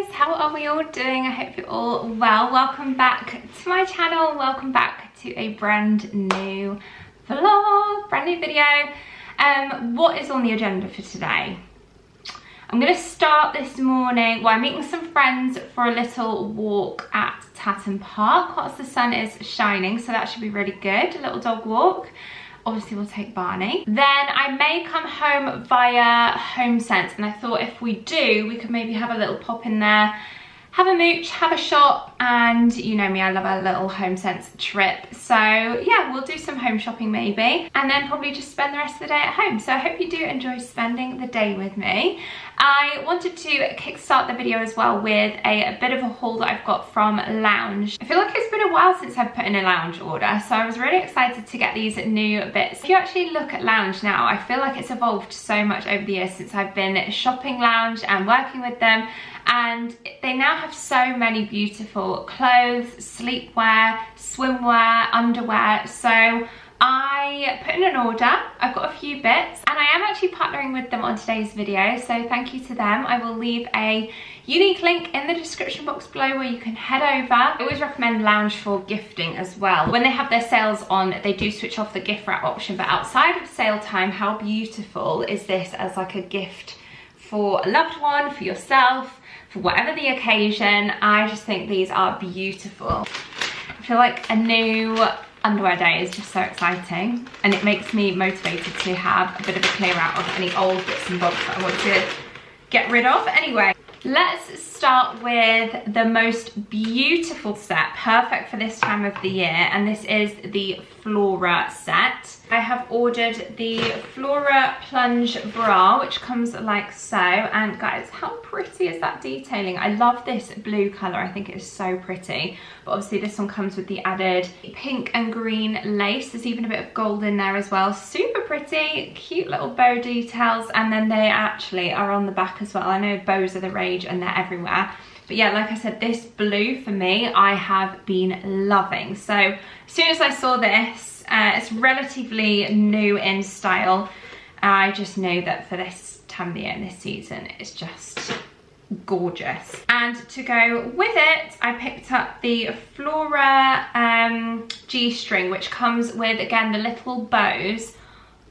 guys, how are we all doing? I hope you're all well. Welcome back to my channel. Welcome back to a brand new vlog, brand new video. What is on the agenda for today? I'm gonna start this morning, well, I'm meeting some friends for a little walk at Tatton Park whilst the sun is shining, so that should be really good, a little dog walk. Obviously we'll take Barney. Then I may come home via HOMESENSE, and I thought if we do, we could maybe have a little pop in there, have a mooch, have a shop, and you know me, I love a little HOMESENSE trip. So yeah, we'll do some home shopping maybe, and then probably just spend the rest of the day at home. So I hope you do enjoy spending the day with me. I wanted to kickstart the video as well with a bit of a haul that I've got from Lounge. I feel like it's been a while since I've put in a Lounge order, so I was really excited to get these new bits. If you actually look at Lounge now, I feel like it's evolved so much over the years since I've been shopping Lounge and working with them, and they now have so many beautiful clothes, sleepwear, swimwear, underwear. So I put in an order, I've got a few bits, and I am actually partnering with them on today's video, so thank you to them. I will leave a unique link in the description box below where you can head over. I always recommend Lounge for gifting as well. When they have their sales on, they do switch off the gift wrap option, but outside of sale time, how beautiful is this as like a gift for a loved one, for yourself, for whatever the occasion. I just think these are beautiful. I feel like a new underwear day is just so exciting, and it makes me motivated to have a bit of a clear out of any old bits and bobs that I want to get rid of. Anyway, let's start with the most beautiful set, perfect for this time of the year, and this is the Flora set. I have ordered the Flora plunge bra, which comes like so, and guys, how pretty is that detailing? I love this blue colour, I think it is so pretty, but obviously this one comes with the added pink and green lace. There's even a bit of gold in there as well. Super pretty, cute little bow details, and then they actually are on the back as well. I know bows are the rage and they're everywhere, but yeah, like I said, this blue for me, I have been loving. So as soon as I saw this, it's relatively new in style. I just know that for this time of the year and this season, it's just gorgeous. And to go with it, I picked up the Flora G-string, which comes with, again, the little bows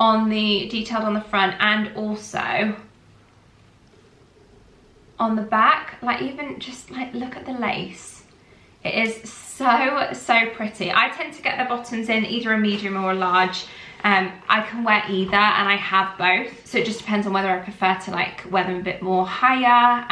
on the detailed on the front and also on the back. Like, even just like, look at the lace. It is so pretty. I tend to get the bottoms in either a medium or a large. I can wear either, and I have both, so it just depends on whether I prefer to like wear them a bit more higher,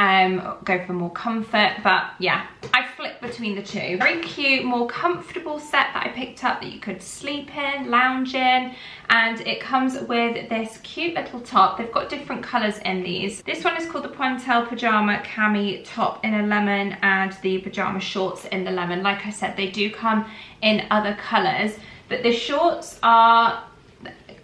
go for more comfort. But yeah, I flip between the two. Very cute, more comfortable set that I picked up that you could sleep in, lounge in, and it comes with this cute little top. They've got different colours in these. This one is called the Pointel Pyjama Cami Top in a lemon, and the pyjama shorts in the lemon. Like I said, they do come in other colours, but the shorts are,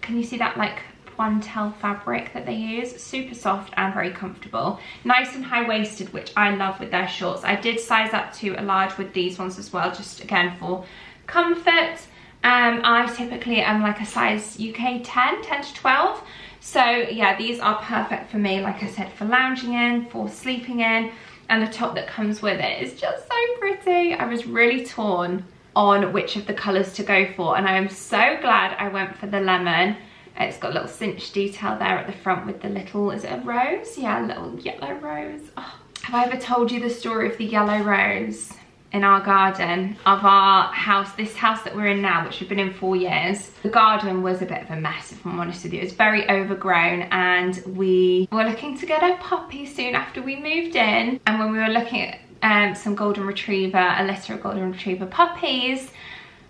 can you see that like Pointel fabric that they use? Super soft and very comfortable. Nice and high-waisted, which I love with their shorts. I did size up to a large with these ones as well, just again for comfort. I typically am like a size UK 10 to 12. So yeah, these are perfect for me, like I said, for lounging in, for sleeping in, and the top that comes with it is just so pretty. I was really torn on which of the colours to go for, and I am so glad I went for the lemon. It's got a little cinch detail there at the front with the little, is it a rose? Yeah, a little yellow rose. Oh, have I ever told you the story of the yellow rose in our garden of our house, this house that we're in now, which we've been in 4 years? The garden was a bit of a mess, if I'm honest with you. It was very overgrown, and we were looking to get a puppy soon after we moved in, and when we were looking at some golden retriever, a litter of golden retriever puppies,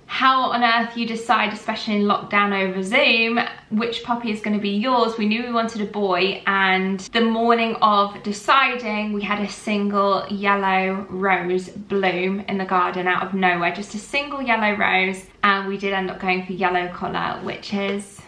how on earth you decide, especially in lockdown over Zoom, which puppy is going to be yours. We knew we wanted a boy, and the morning of deciding, we had a single yellow rose bloom in the garden out of nowhere, just a single yellow rose, and we did end up going for yellow collar, which is,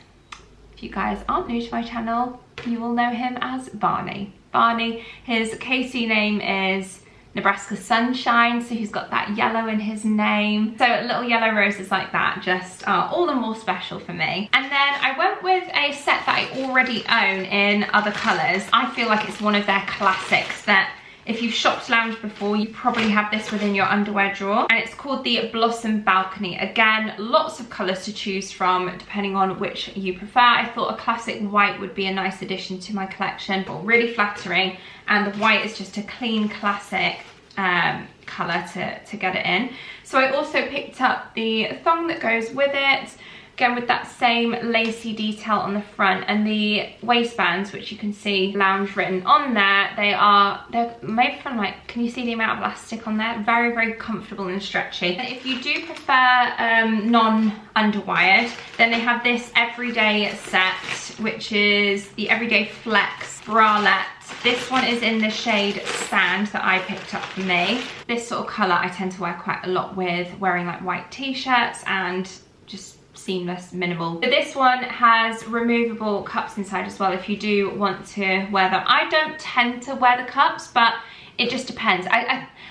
if you guys aren't new to my channel, you will know him as Barney. Barney, his KC name is Nebraska Sunshine, so he's got that yellow in his name. So little yellow roses like that just are all the more special for me. And then I went with a set that I already own in other colours. I feel like it's one of their classics that If you've shopped lounge before, you probably have this within your underwear drawer. And it's called the Blossom Balcony. Again, lots of colours to choose from depending on which you prefer. I thought a classic white would be a nice addition to my collection, but really flattering. And the white is just a clean classic colour to get it in. So I also picked up the thong that goes with it. Again, with that same lacy detail on the front, and the waistbands, which you can see lounge written on there, they're made from, like, can you see the amount of elastic on there? Very, very comfortable and stretchy. And if you do prefer non-underwired, then they have this everyday set, which is the Everyday Flex bralette. This one is in the shade Sand that I picked up for me. This sort of colour I tend to wear quite a lot with wearing like white t-shirts and just seamless, minimal. But this one has removable cups inside as well if you do want to wear them. I don't tend to wear the cups, but it just depends.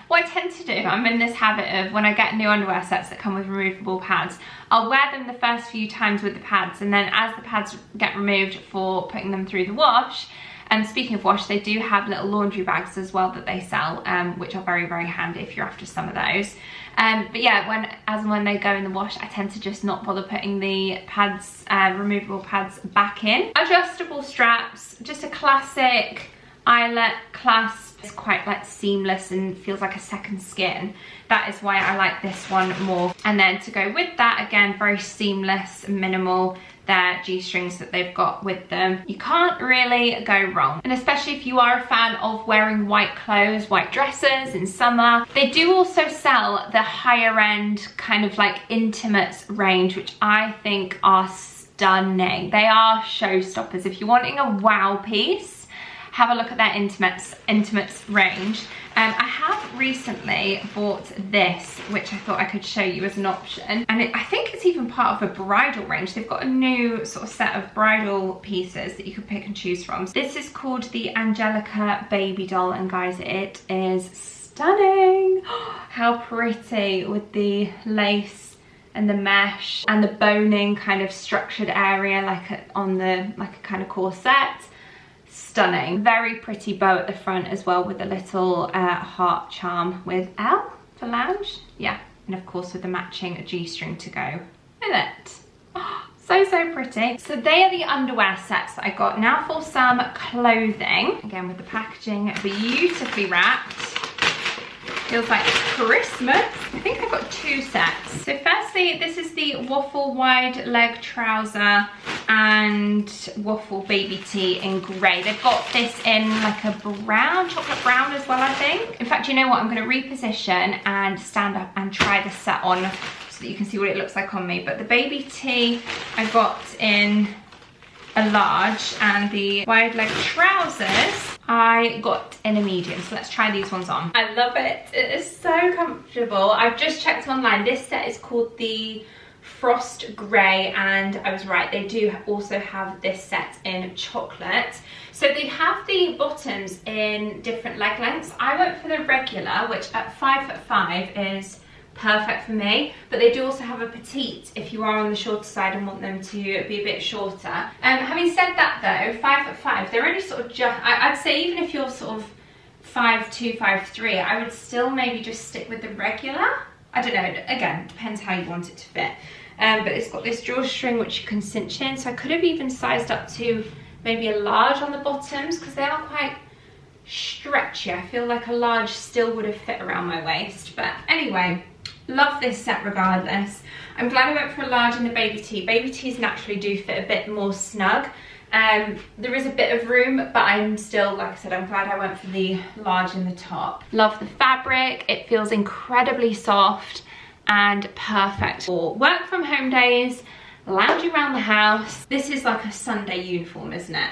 What I tend to do, I'm in this habit of when I get new underwear sets that come with removable pads, I'll wear them the first few times with the pads, and then as the pads get removed for putting them through the wash, and speaking of wash, they do have little laundry bags as well that they sell, which are very, very handy if you're after some of those. But yeah, as and when they go in the wash, I tend to just not bother putting the pads, removable pads back in. Adjustable straps, just a classic eyelet clasp. It's quite like seamless and feels like a second skin. That is why I like this one more. And then to go with that, again, very seamless, minimal. Their G-strings that they've got with them. You can't really go wrong. And especially if you are a fan of wearing white clothes, white dresses in summer. They do also sell the higher end kind of like intimates range, which I think are stunning. They are showstoppers. If you're wanting a wow piece, have a look at their intimates range. I have recently bought this, which I thought I could show you as an option. And I think it's even part of a bridal range. They've got a new sort of set of bridal pieces that you can pick and choose from. This is called the Angelica Baby Doll. And guys, it is stunning. How pretty with the lace and the mesh and the boning kind of structured area like a kind of corset. Stunning. Very pretty bow at the front as well with a little heart charm with L for lounge. Yeah, and of course with the matching G-string to go with it. Oh, so pretty. So they are the underwear sets that I got. Now for some clothing. Again with the packaging beautifully wrapped. Feels like Christmas. I think I've got two sets. So firstly, this is the waffle wide leg trouser and waffle baby tee in grey. They've got this in like a brown, chocolate brown as well, I think. In fact, you know what? I'm going to reposition and stand up and try this set on so that you can see what it looks like on me. But the baby tee I got in a large, and the wide leg trousers I got in a medium. So let's try these ones on. I love it. It is so comfortable. I've just checked online. This set is called the Frost Grey, and I was right, they do also have this set in chocolate. So they have the bottoms in different leg lengths. I went for the regular, which at 5'5" is perfect for me, but they do also have a petite if you are on the shorter side and want them to be a bit shorter. Having said that though, 5'5", they're only sort of just, I'd say even if you're sort of 5'2", 5'3", I would still maybe just stick with the regular. I don't know, again, depends how you want it to fit. But it's got this drawstring which you can cinch in, so I could have even sized up to maybe a large on the bottoms because they are quite stretchy. I feel like a large still would have fit around my waist, but anyway, love this set regardless. I'm glad I went for a large in the baby tee. Baby tees naturally do fit a bit more snug. There is a bit of room, but I'm still, like I said, I'm glad I went for the large in the top. Love the fabric. It feels incredibly soft and perfect for work from home days, lounging around the house. This is like a Sunday uniform, isn't it?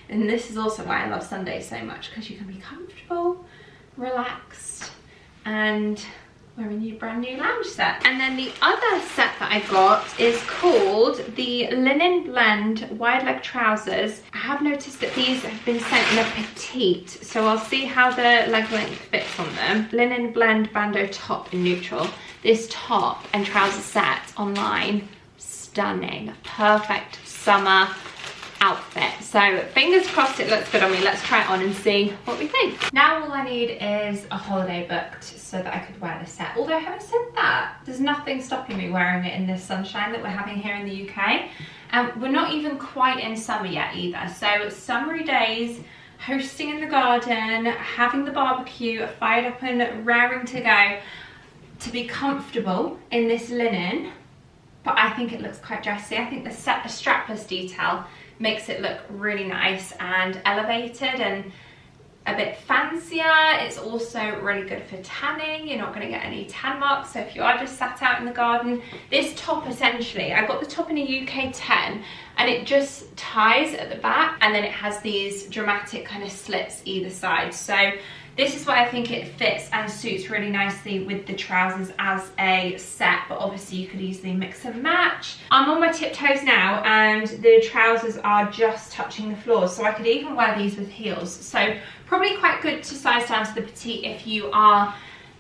And this is also why I love Sundays so much, because you can be comfortable, relaxed, and wearing your brand new lounge set. And then the other set that I got is called the Linen Blend wide leg trousers. I have noticed that these have been sent in a petite, so I'll see how the leg length fits on them. Linen Blend bandeau top in neutral. This top and trouser set online, stunning, perfect summer outfit. So fingers crossed it looks good on me. Let's try it on and see what we think. Now all I need is a holiday booked so that I could wear the set. Although having said that, there's nothing stopping me wearing it in this sunshine that we're having here in the UK. We're not even quite in summer yet either. So summery days, hosting in the garden, having the barbecue fired up and raring to go, to be comfortable in this linen. But I think it looks quite dressy. I think the strapless detail makes it look really nice and elevated and a bit fancier. It's also really good for tanning. You're not going to get any tan marks. So if you are just sat out in the garden, this top essentially, I got the top in a UK 10 and it just ties at the back and then it has these dramatic kind of slits either side. So this is why I think it fits and suits really nicely with the trousers as a set, but obviously you could easily mix and match. I'm on my tiptoes now and the trousers are just touching the floor, so I could even wear these with heels. So probably quite good to size down to the petite if you are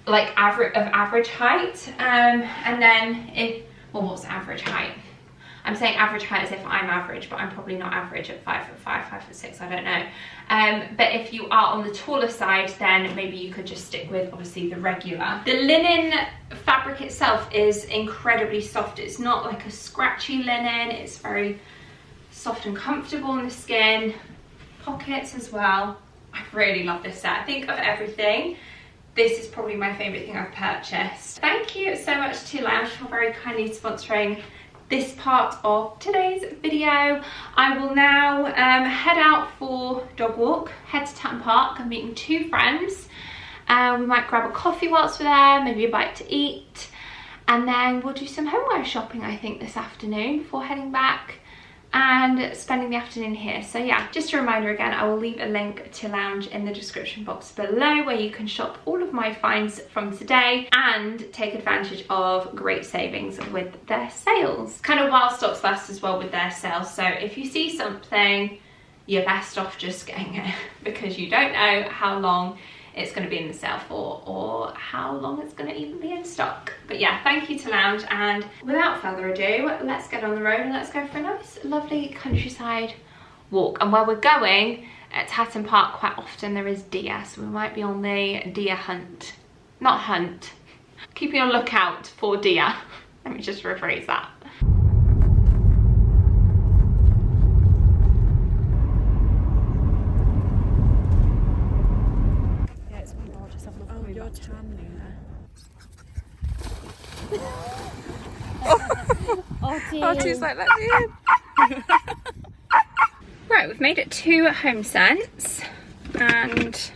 like average height. And then if, well, what's average height? I'm saying average height as if I'm average, but I'm probably not average at 5'5", 5'6", I don't know. But if you are on the taller side, then maybe you could just stick with obviously the regular. The linen fabric itself is incredibly soft. It's not like a scratchy linen. It's very soft and comfortable on the skin. Pockets as well. I really love this set. I think of everything, this is probably my favourite thing I've purchased. Thank you so much to Lounge for very kindly sponsoring this part of today's video. I will now head out for dog walk, head to Tatton Park. I'm meeting 2 friends. We might grab a coffee whilst we're there, maybe a bite to eat, and then we'll do some homeware shopping I think this afternoon before heading back and spending the afternoon here. So yeah, just a reminder again, I will leave a link to Lounge in the description box below where you can shop all of my finds from today and take advantage of great savings with their sales. Kind of while stocks last as well with their sales. So if you see something, you're best off just getting it because you don't know how long it's going to be in the sale for or how long it's going to even be in stock. But yeah, thank you to Lounge, and without further ado, let's get on the road and let's go for a nice lovely countryside walk. And where we're going at Tatton Park, quite often there is deer, so we might be on the deer hunt. Not hunt, keeping a lookout for deer. Let me just rephrase that. Artie's like, let me in. Right, we've made it to HOMESENSE and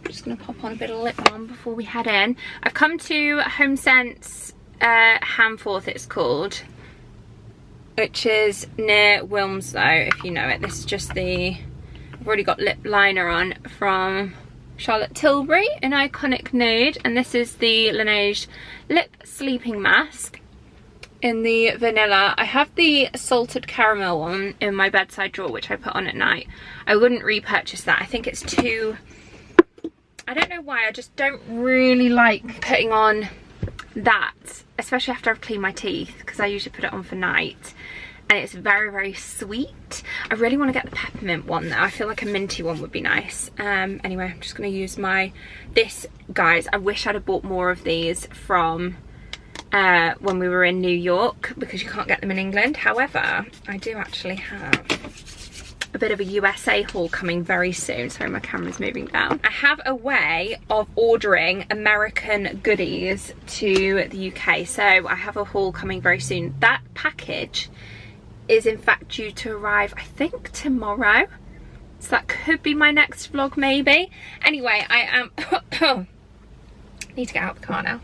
I'm just going to pop on a bit of lip balm before we head in. I've come to HOMESENSE Hamforth it's called, which is near Wilmslow if you know it. This is just the, I've already got lip liner on from Charlotte Tilbury in Iconic Nude, and this is the Laneige Lip Sleeping Mask in the vanilla. I have the salted caramel one in my bedside drawer which I put on at night. I wouldn't repurchase that. I think it's too, I don't know why, I just don't really like putting on that, especially after I've cleaned my teeth, because I usually put it on for night and it's very, very sweet. I really want to get the peppermint one though. I feel like a minty one would be nice. Anyway, I'm just going to use this, guys, I wish I'd have bought more of these from when we were in New York because you can't get them in England. However, I do actually have a bit of a USA haul coming very soon. Sorry, my camera's moving down. I have a way of ordering American goodies to the UK, so I have a haul coming very soon. That package is in fact due to arrive, I think, tomorrow. So that could be my next vlog maybe. Anyway, I am need to get out of the car now.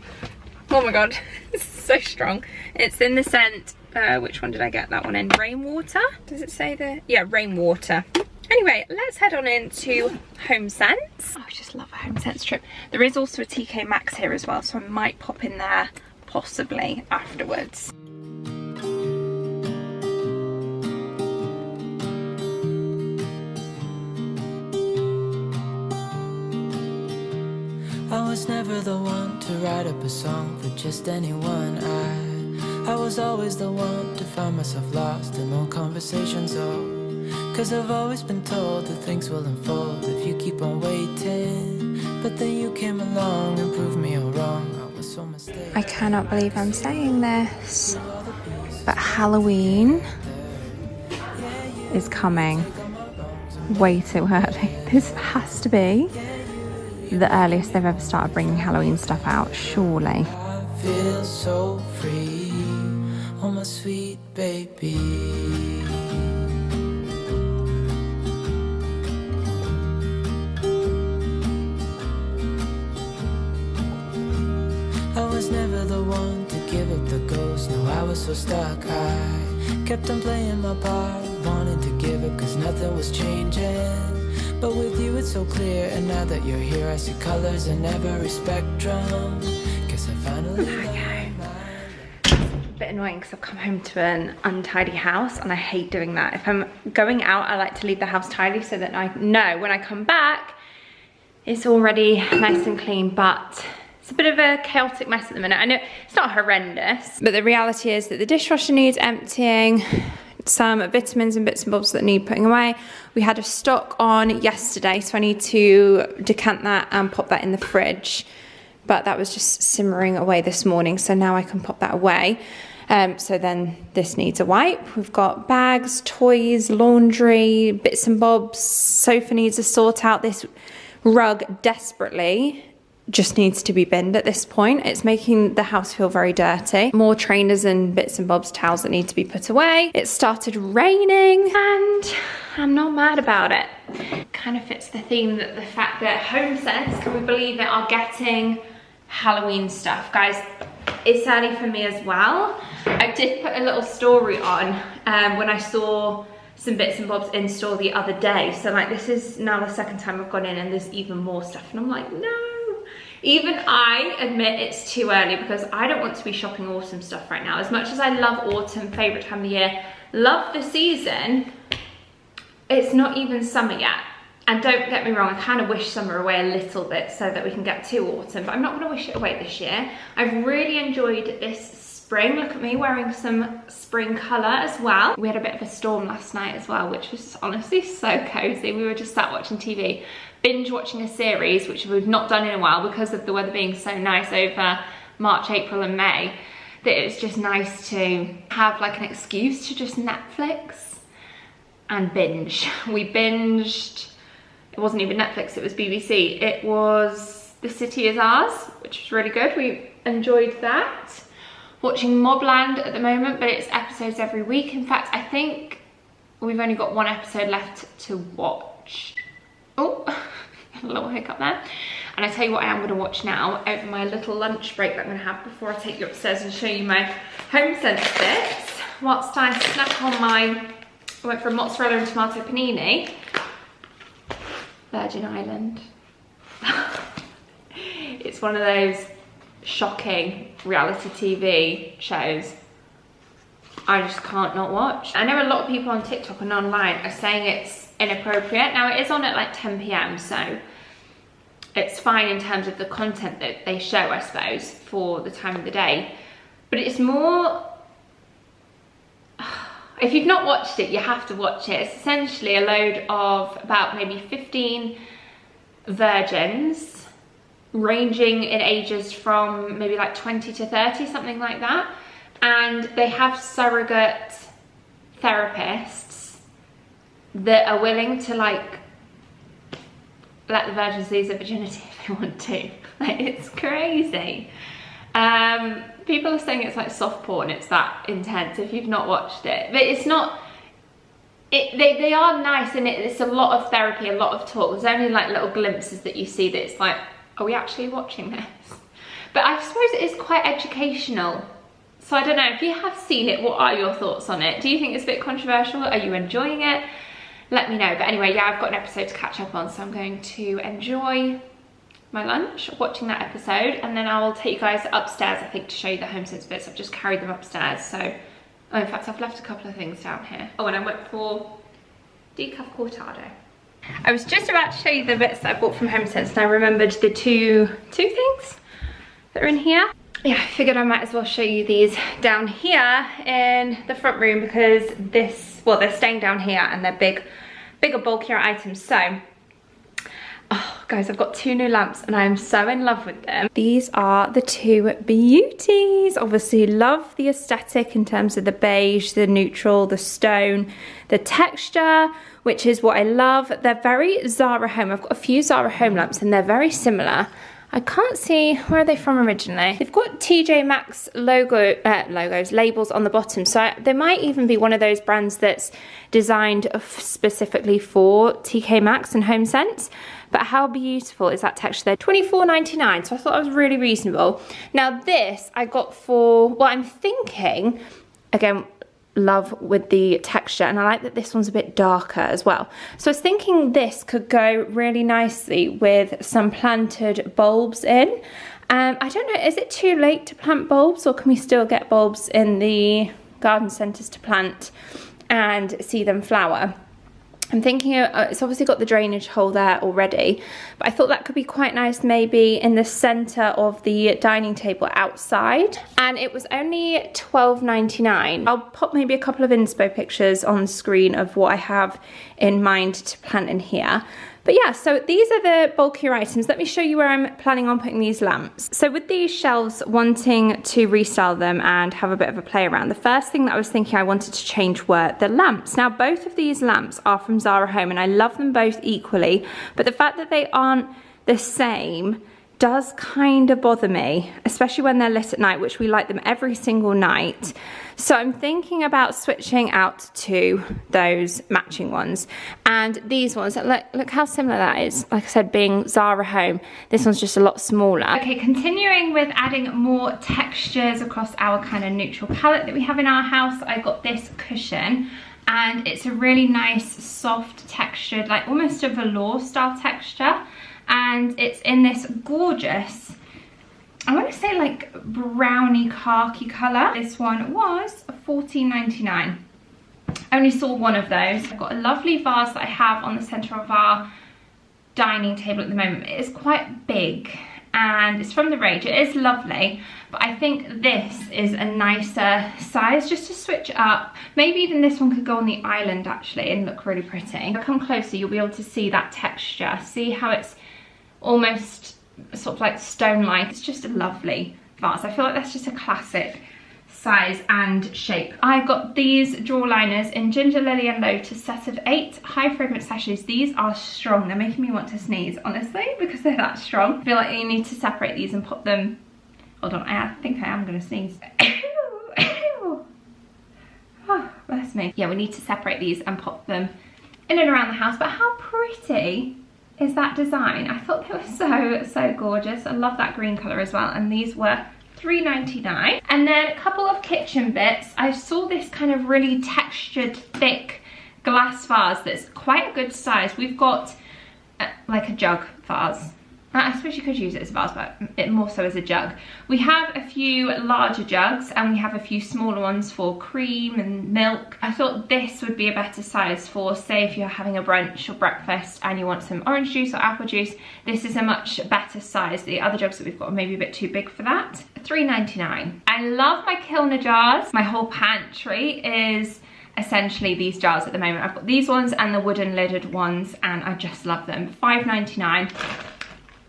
Oh my god, it's so strong. It's in the scent, which one did I get that one in? Rainwater? Does it say there? Yeah, Rainwater. Anyway, let's head on into HOMESENSE. Oh, I just love a HOMESENSE trip. There is also a TK Maxx here as well, so I might pop in there possibly afterwards. I was never the one to write up a song for just anyone. I was always the one to find myself lost in long conversations. Oh, 'Cause I've always been told that things will unfold if you keep on waiting. But then you came along and proved me all wrong. I was so mistaken. I cannot believe I'm saying this, but Halloween is coming way too early. This has to be the earliest they've ever started bringing Halloween stuff out, surely. I feel so free, oh my sweet baby. I was never the one to give up the ghost. No, I was so stuck. I kept on playing my part, wanted to give up 'cause nothing was changing. But with you it's so clear, and now that you're here I see colors in every spectrum. Guess I finally A bit annoying because I've come home to an untidy house and I hate doing that. If I'm going out, I like to leave the house tidy so that I know when I come back it's already nice and clean, but it's a bit of a chaotic mess at the minute. I know it's not horrendous, but the reality is that the dishwasher needs emptying, some vitamins and bits and bobs that need putting away. We had a stock on yesterday, so I need to decant that and pop that in the fridge. But that was just simmering away this morning, so now I can pop that away. So then this needs a wipe. We've got bags, toys, laundry, bits and bobs. Sofa needs a sort out. This rug desperately just needs to be binned at this point. It's making the house feel very dirty. More trainers and bits and bobs, towels that need to be put away. It started raining and I'm not mad about it. Kind of fits the theme, that the fact that HOMESENSE, can we believe it, are getting Halloween stuff. Guys, it's early for me as well. I did put a little story on when I saw some bits and bobs in store the other day. So like, this is now the second time I've gone in and there's even more stuff and I'm like, no. Even I admit it's too early because I don't want to be shopping autumn stuff right now. As much as I love autumn, favorite time of the year, love the season, it's not even summer yet. And don't get me wrong, I kind of wish summer away a little bit so that we can get to autumn, but I'm not going to wish it away this year. I've really enjoyed this spring. Look at me wearing some spring colour as well. We had a bit of a storm last night as well, which was honestly so cozy. We were just sat watching TV, binge watching a series, which we've not done in a while because of the weather being so nice over March, April and May, that it's just nice to have like an excuse to just Netflix and binge. We binged, it wasn't even Netflix, it was BBC. It was The City Is Ours, which was really good. We enjoyed that. Watching Mobland at the moment, but it's episodes every week. In fact, I think we've only got one episode left to watch. Oh, a little hiccup there. And I tell you what I am going to watch now over my little lunch break that I'm going to have before I take you upstairs and show you my HOMESENSE bits. Whilst I snack on my, I went for a mozzarella and tomato panini. Virgin Island. It's one of those shocking reality TV shows I just can't not watch. I know a lot of people on TikTok and online are saying it's inappropriate. Now it is on at like 10 PM, so it's fine in terms of the content that they show, I suppose, for the time of the day. But it's more, if you've not watched it, you have to watch it. It's essentially a load of about maybe 15 virgins, ranging in ages from maybe like 20 to 30, something like that. And they have surrogate therapists that are willing to like let the virgins lose their virginity if they want to. Like, it's crazy. People are saying it's like soft porn, it's that intense if you've not watched it. But it's not, they are nice, and it's a lot of therapy, a lot of talk. There's only like little glimpses that you see that it's like, are we actually watching this? But I suppose it is quite educational. So I don't know, if you have seen it, what are your thoughts on it? Do you think it's a bit controversial? Are you enjoying it? Let me know. But anyway, yeah, I've got an episode to catch up on, so I'm going to enjoy my lunch watching that episode, and then I will take you guys upstairs, I think, to show you the HOMESENSE bits. I've just carried them upstairs, so, oh, in fact, I've left a couple of things down here. Oh, and I went for decaf cortado. I was just about to show you the bits that I bought from HOMESENSE, and I remembered the two things that are in here. Yeah, I figured I might as well show you these down here in the front room, because this, well, they're staying down here and they're big bigger, bulkier items. So, oh, guys, I've got 2 new lamps and I am so in love with them. These are the 2 beauties. Obviously, love the aesthetic in terms of the beige, the neutral, the stone, the texture, which is what I love. They're very Zara Home. I've got a few Zara Home lamps and they're very similar. I can't see, where are they from originally? They've got TJ Maxx labels on the bottom. So they might even be one of those brands that's designed specifically for TK Maxx and HomeSense. But how beautiful is that texture? They're $24.99, so I thought that was really reasonable. Now this I got for, well, I'm thinking, again, love with the texture, and I like that this one's a bit darker as well. So I was thinking this could go really nicely with some planted bulbs in. I don't know, is it too late to plant bulbs, or can we still get bulbs in the garden centres to plant and see them flower? I'm thinking it's obviously got the drainage hole there already, but I thought that could be quite nice maybe in the centre of the dining table outside. And it was only $12.99. I'll pop maybe a couple of inspo pictures on the screen of what I have in mind to plant in here. But yeah, so these are the bulkier items. Let me show you where I'm planning on putting these lamps. So with these shelves, wanting to resell them and have a bit of a play around, the first thing that I was thinking I wanted to change were the lamps. Now, both of these lamps are from Zara Home and I love them both equally, but the fact that they aren't the same does kind of bother me, especially when they're lit at night, which we light them every single night. So I'm thinking about switching out to those matching ones. And these ones, look how similar that is. Like I said, being Zara Home, this one's just a lot smaller. Okay, continuing with adding more textures across our kind of neutral palette that we have in our house, I got this cushion. And it's a really nice, soft textured, like almost a velour style texture. And it's in this gorgeous, I want to say like browny khaki colour. This one was $14.99. I only saw one of those. I've got a lovely vase that I have on the centre of our dining table at the moment. It is quite big and it's from the range. It is lovely, but I think this is a nicer size just to switch up. Maybe even this one could go on the island actually and look really pretty. If I come closer, you'll be able to see that texture. See how it's almost sort of like stone-like. It's just a lovely vase. I feel like that's just a classic size and shape. I got these drawer liners in Ginger Lily and Lotus, set of 8 high fragrance sachets. These are strong. They're making me want to sneeze, honestly, because they're that strong. I feel like you need to separate these and put them, hold on, I think I am gonna sneeze. Oh, bless me. Yeah, we need to separate these and pop them in and around the house, but how pretty is that design? I thought they were so gorgeous. I love that green colour as well, and these were $3.99. And then a couple of kitchen bits. I saw this kind of really textured, thick glass vase that's quite a good size. We've got like a jug vase. I suppose you could use it as a vase, but it more so as a jug. We have a few larger jugs and we have a few smaller ones for cream and milk. I thought this would be a better size for, say, if you're having a brunch or breakfast and you want some orange juice or apple juice. This is a much better size. The other jugs that we've got are maybe a bit too big for that. $3.99. I love my Kilner jars. My whole pantry is essentially these jars at the moment. I've got these ones and the wooden lidded ones and I just love them. $5.99.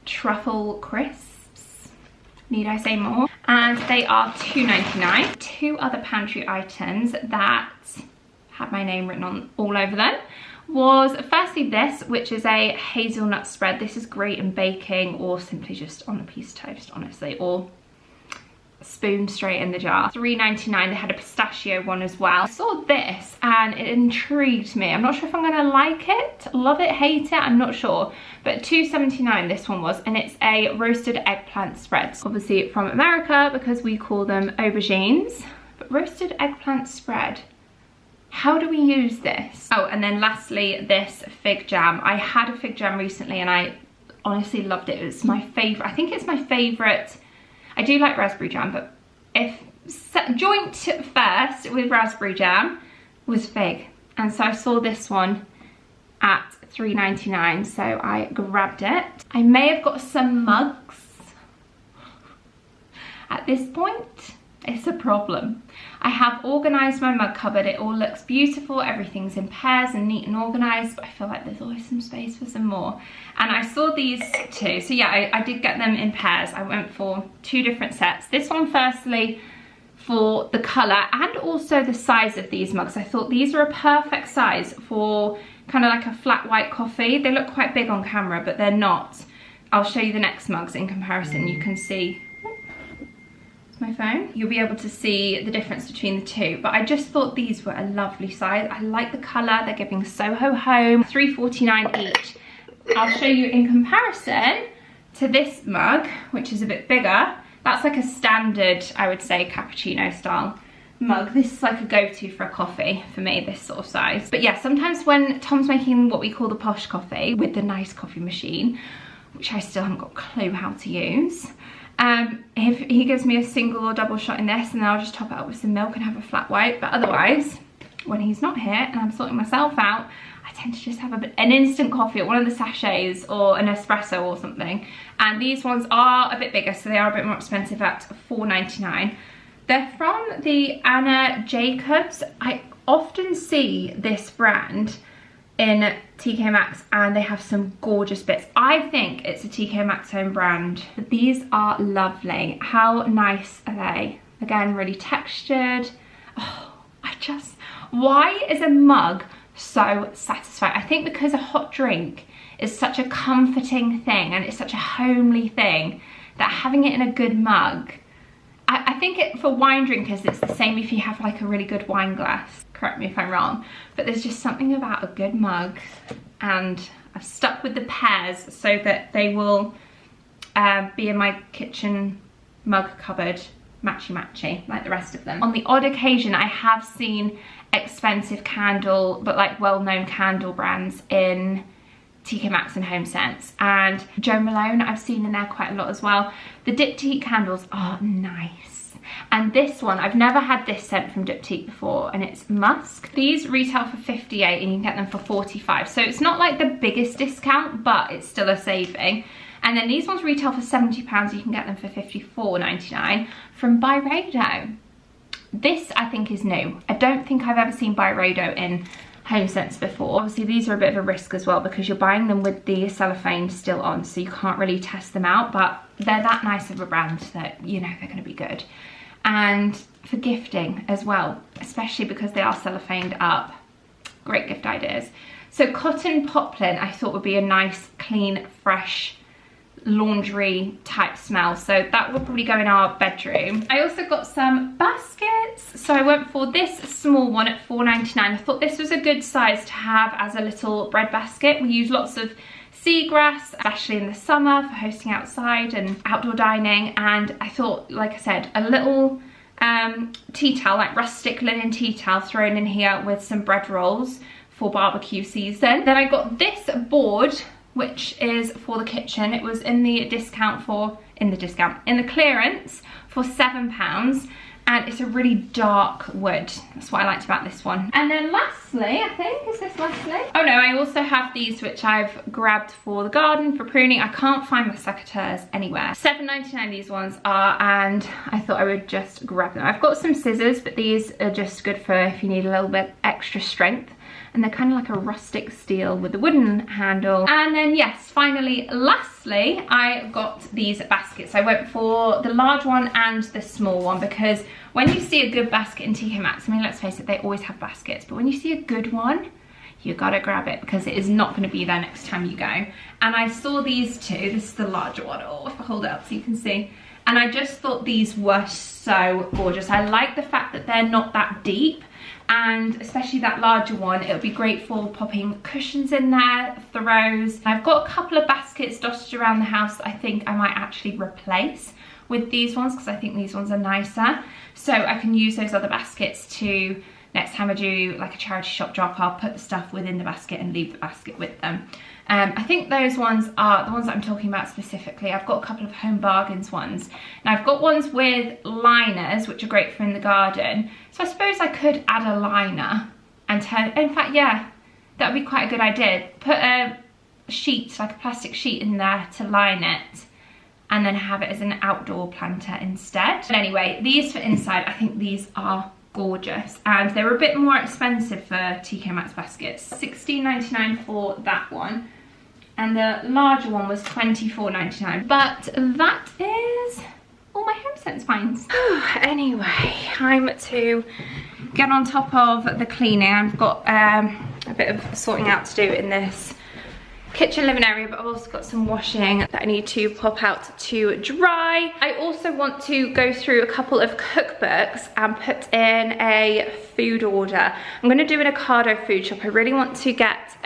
Truffle crisps, need I say more? And they are $2.99. 2 other pantry items that have my name written on all over them was firstly this, which is a hazelnut spread. This is great in baking or simply just on a piece of toast, honestly, or spoon straight in the jar. $3.99. They had a pistachio one as well. I saw this and it intrigued me. I'm not sure if I'm gonna like it, love it, hate it, I'm not sure. But $2.79 this one was, and it's a roasted eggplant spread. Obviously from America because we call them aubergines. But roasted eggplant spread. How do we use this? Oh, and then lastly, this fig jam. I had a fig jam recently and I honestly loved it. It was my favorite. I think it's my favorite. I do like raspberry jam, but if joint first with raspberry jam was fig. And so I saw this one at $3.99, so I grabbed it. I may have got some mugs at this point. it's a problem. I have organised my mug cupboard. It all looks beautiful. Everything's in pairs and neat and organised, but I feel like there's always some space for some more. And I saw these two. So yeah, I did get them in pairs. I went for 2 different sets. This one firstly for the colour and also the size of these mugs. I thought these are a perfect size for kind of like a flat white coffee. They look quite big on camera, but they're not. I'll show you the next mugs in comparison. You can see my phone, you'll be able to see the difference between the two, but I just thought these were a lovely size. I like the colour. They're giving Soho home. $3.49 each. I'll show you in comparison to this mug, which is a bit bigger. That's like a standard, I would say, cappuccino style mug. This is like a go-to for a coffee for me, this sort of size. But yeah, sometimes when Tom's making what we call the posh coffee with the nice coffee machine, which I still haven't got a clue how to use, if he gives me a single or double shot in this, and then I'll just top it up with some milk and have a flat white. But otherwise, when he's not here and I'm sorting myself out, I tend to just have an instant coffee at one of the sachets or an espresso or something. And these ones are a bit bigger, so they are a bit more expensive at $4.99. They're from the Anna Jacobs. I often see this brand in TK Maxx and they have some gorgeous bits. I think it's a TK Maxx home brand, but these are lovely. How nice are they? Again, really textured. Oh, why is a mug so satisfying? I think because a hot drink is such a comforting thing and it's such a homely thing that having it in a good mug, I think for wine drinkers it's the same if you have like a really good wine glass. Correct me if I'm wrong, but there's just something about a good mug, and I've stuck with the pairs so that they will be in my kitchen mug cupboard matchy like the rest of them. On the odd occasion I have seen expensive candle, but like well-known candle brands in TK Maxx and HomeSense, and Jo Malone I've seen in there quite a lot as well. The Diptyque candles are nice. And this one, I've never had this scent from Diptyque before, and it's musk. These retail for $58 and you can get them for $45. So it's not like the biggest discount, but it's still a saving. And then these ones retail for £70. You can get them for $54.99 from Byredo. This I think is new. I don't think I've ever seen Byredo in HomeSense before. Obviously these are a bit of a risk as well because you're buying them with the cellophane still on, so you can't really test them out, but they're that nice of a brand that you know they're going to be good. And for gifting as well, especially because they are cellophaned up. Great gift ideas. So cotton poplin I thought would be a nice, clean, fresh laundry type smell, so that will probably go in our bedroom. I also got some baskets, so I went for this small one at $4.99. I thought this was a good size to have as a little bread basket. We use lots of seagrass, especially in the summer for hosting outside and outdoor dining, and I thought, like I said, a little tea towel, like rustic linen tea towel thrown in here with some bread rolls for barbecue season. Then I got this board, which is for the kitchen. It was in the in the clearance for £7, and it's a really dark wood. That's what I liked about this one. And then lastly, I think, is this lastly? Oh no, I also have these which I've grabbed for the garden, for pruning. I can't find my secateurs anywhere. $7.99 these ones are, and I thought I would just grab them. I've got some scissors, but these are just good for if you need a little bit extra strength. And they're kind of like a rustic steel with a wooden handle. And then yes, finally, lastly, I got these baskets. I went for the large one and the small one because when you see a good basket in TK Maxx, I mean, let's face it, they always have baskets, but when you see a good one, you gotta grab it because it is not gonna be there next time you go. And I saw these two. This is the larger one. Oh, if I hold it up so you can see. And I just thought these were so gorgeous. I like the fact that they're not that deep, and especially that larger one, it'll be great for popping cushions in there, throws. I've got a couple of baskets dotted around the house that I think I might actually replace with these ones because I think these ones are nicer. So I can use those other baskets to, next time I do like a charity shop drop, I'll put the stuff within the basket and leave the basket with them. I think those ones are the ones that I'm talking about specifically. I've got a couple of Home Bargains ones. Now I've got ones with liners, which are great for in the garden. So I suppose I could add a liner and turn, in fact, yeah, that would be quite a good idea. Put a sheet, like a plastic sheet in there to line it, and then have it as an outdoor planter instead. But anyway, these for inside, I think these are gorgeous, and they were a bit more expensive for TK Maxx baskets. $16.99 for that one, and the larger one was $24.99. But that is all my HomeSense finds. Anyway, time to get on top of the cleaning. I've got a bit of sorting out to do in this kitchen living area, but I've also got some washing that I need to pop out to dry. I also want to go through a couple of cookbooks and put in a food order. I'm going to do an Ocado food shop. I really want to get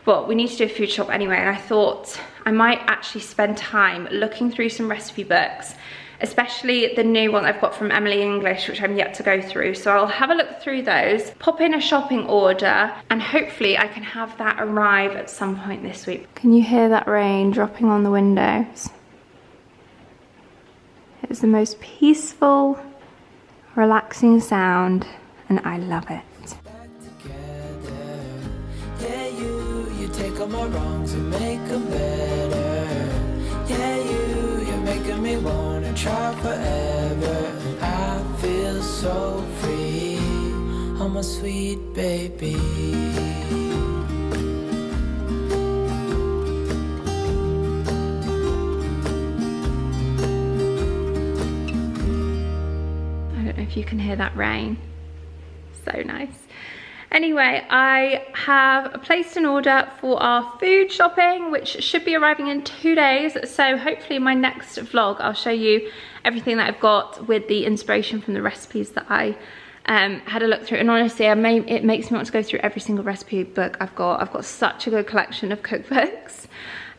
well, we need to do a food shop anyway, and I thought I might actually spend time looking through some recipe books, especially the new one I've got from Emily English, which I'm yet to go through. So I'll have a look through those, pop in a shopping order, and hopefully I can have that arrive at some point this week. Can you hear that rain dropping on the windows? It's the most peaceful, relaxing sound, and I love it. Yeah, you take all my wrongs and make them better. Yeah, you're making me wanna try forever, and I feel so free. I'm a sweet baby. I don't know if you can hear that rain. So nice. Anyway, I have placed an order for our food shopping, which should be arriving in 2 days. So hopefully in my next vlog, I'll show you everything that I've got with the inspiration from the recipes that I had a look through. And honestly, it makes me want to go through every single recipe book I've got. I've got such a good collection of cookbooks.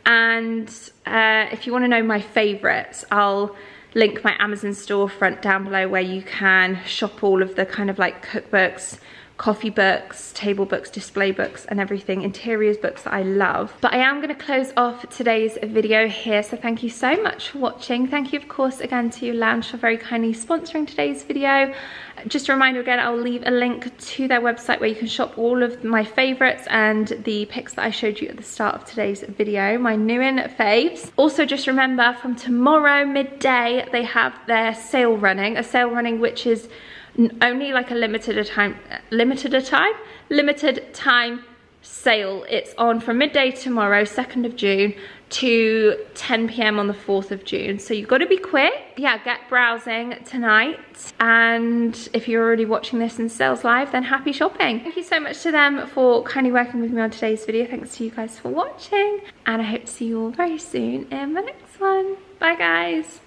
And if you want to know my favorites, I'll link my Amazon storefront down below, where you can shop all of the kind of like cookbooks, coffee books, table books, display books, and everything, interiors books that I love. But I am going to close off today's video here, so thank you so much for watching. Thank you, of course, again to Lounge for very kindly sponsoring today's video. Just a reminder again, I'll leave a link to their website where you can shop all of my favorites and the picks that I showed you at the start of today's video, my new in faves. Also, just remember, from tomorrow midday, they have their sale running, which is only like a limited time sale. It's on from midday tomorrow, 2nd of June, to 10 PM on the 4th of June. So you've got to be quick. Yeah, get browsing tonight. And if you're already watching this in sales live, then happy shopping. Thank you so much to them for kindly working with me on today's video. Thanks to you guys for watching. And I hope to see you all very soon in the next one. Bye guys.